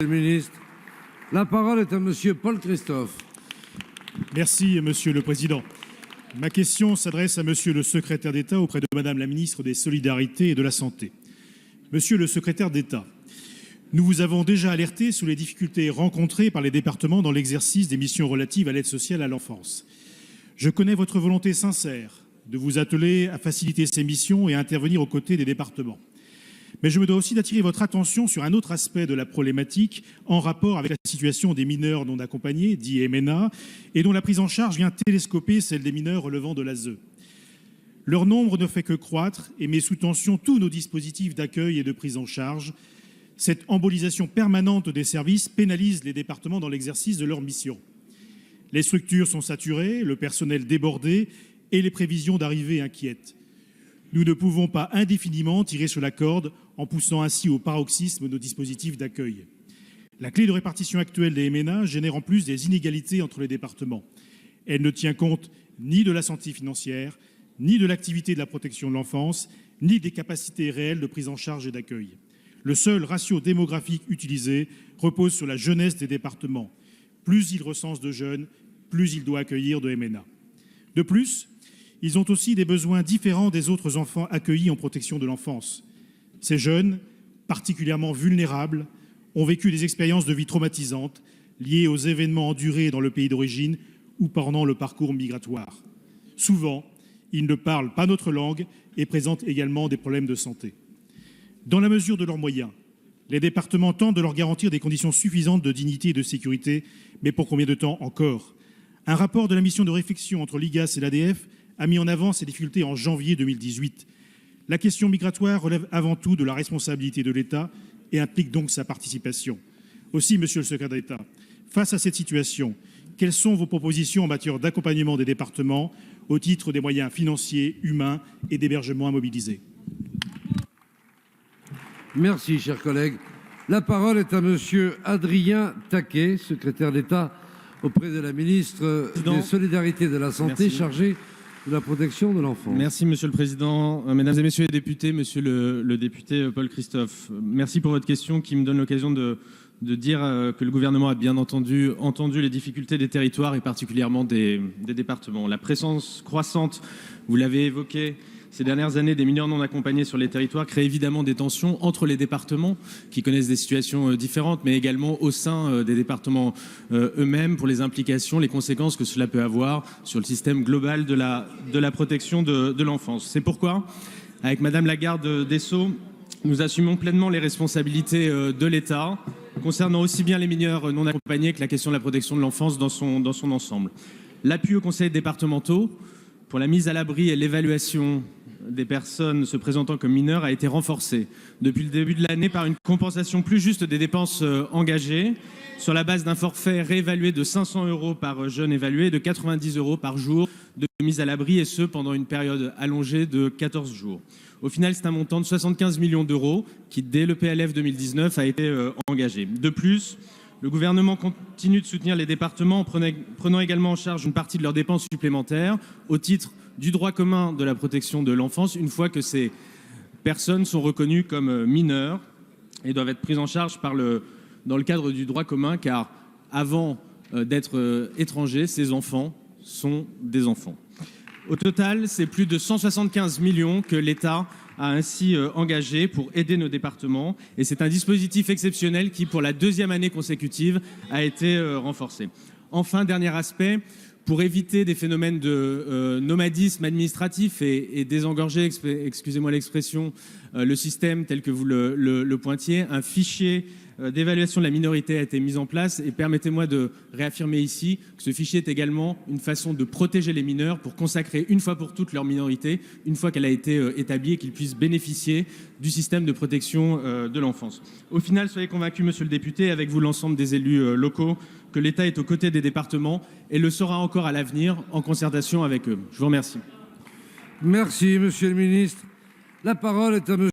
le ministre. La parole est à monsieur Paul Christophe. Merci, Monsieur le Président. Ma question s'adresse à Monsieur le Secrétaire d'État auprès de Madame la Ministre des Solidarités et de la Santé. Monsieur le Secrétaire d'État, nous vous avons déjà alerté sur les difficultés rencontrées par les départements dans l'exercice des missions relatives à l'aide sociale à l'enfance. Je connais votre volonté sincère de vous atteler à faciliter ces missions et à intervenir aux côtés des départements. Mais je me dois aussi d'attirer votre attention sur un autre aspect de la problématique en rapport avec la situation des mineurs non accompagnés, dits MNA, et dont la prise en charge vient télescoper celle des mineurs relevant de l'ASE. Leur nombre ne fait que croître et met sous tension tous nos dispositifs d'accueil et de prise en charge. Cette embolisation permanente des services pénalise les départements dans l'exercice de leurs missions. Les structures sont saturées, le personnel débordé et les prévisions d'arrivée inquiètent. Nous ne pouvons pas indéfiniment tirer sur la corde en poussant ainsi au paroxysme nos dispositifs d'accueil. La clé de répartition actuelle des MNA génère en plus des inégalités entre les départements. Elle ne tient compte ni de la santé financière, ni de l'activité de la protection de l'enfance, ni des capacités réelles de prise en charge et d'accueil. Le seul ratio démographique utilisé repose sur la jeunesse des départements. Plus il recense de jeunes, plus il doit accueillir de MNA. De plus, ils ont aussi des besoins différents des autres enfants accueillis en protection de l'enfance. Ces jeunes, particulièrement vulnérables, ont vécu des expériences de vie traumatisantes liées aux événements endurés dans le pays d'origine ou pendant le parcours migratoire. Souvent, ils ne parlent pas notre langue et présentent également des problèmes de santé. Dans la mesure de leurs moyens, les départements tentent de leur garantir des conditions suffisantes de dignité et de sécurité, mais pour combien de temps encore ? Un rapport de la mission de réflexion entre l'IGAS et l'ADF a mis en avant ces difficultés en janvier 2018. La question migratoire relève avant tout de la responsabilité de l'État et implique donc sa participation. Aussi, Monsieur le Secrétaire d'État, face à cette situation, quelles sont vos propositions en matière d'accompagnement des départements au titre des moyens financiers, humains et d'hébergement à mobiliser ? Merci, cher collègue. La parole est à monsieur Adrien Taquet, secrétaire d'État auprès de la ministre des Solidarités et de la Santé, chargée de la protection de l'enfance. Merci, Monsieur le Président. Mesdames et Messieurs les députés, Monsieur le député Paul Christophe, merci pour votre question qui me donne l'occasion de dire que le gouvernement a bien entendu les difficultés des territoires et particulièrement des départements. La présence croissante, vous l'avez évoqué, ces dernières années, des mineurs non accompagnés sur les territoires crée évidemment des tensions entre les départements qui connaissent des situations différentes, mais également au sein des départements eux-mêmes pour les implications, les conséquences que cela peut avoir sur le système global de la protection de l'enfance. C'est pourquoi, avec Madame la garde des Sceaux, nous assumons pleinement les responsabilités de l'État concernant aussi bien les mineurs non accompagnés que la question de la protection de l'enfance dans son ensemble. L'appui aux conseils départementaux pour la mise à l'abri et l'évaluation des personnes se présentant comme mineurs a été renforcé depuis le début de l'année par une compensation plus juste des dépenses engagées sur la base d'un forfait réévalué de 500 € par jeune évalué et de 90 € par jour de mise à l'abri, et ce pendant une période allongée de 14 jours. Au final, c'est un montant de 75 millions d'euros qui, dès le PLF 2019, a été engagé. De plus, le gouvernement continue de soutenir les départements en prenant également en charge une partie de leurs dépenses supplémentaires au titre du droit commun de la protection de l'enfance, une fois que ces personnes sont reconnues comme mineures et doivent être prises en charge dans le cadre du droit commun, car avant d'être étrangers, ces enfants sont des enfants. Au total, c'est plus de 175 millions que l'État a ainsi engagé pour aider nos départements, et c'est un dispositif exceptionnel qui, pour la deuxième année consécutive, a été renforcé. Enfin, dernier aspect, pour éviter des phénomènes de nomadisme administratif et désengorger, excusez-moi l'expression, le système tel que vous le pointiez, un fichier d'évaluation de la minorité a été mis en place, et permettez-moi de réaffirmer ici que ce fichier est également une façon de protéger les mineurs pour consacrer une fois pour toutes leur minorité, une fois qu'elle a été établie, et qu'ils puissent bénéficier du système de protection de l'enfance. Au final, soyez convaincus, monsieur le député, avec vous l'ensemble des élus locaux, que l'État est aux côtés des départements et le sera encore à l'avenir en concertation avec eux. Je vous remercie. Merci, monsieur le ministre. La parole est à monsieur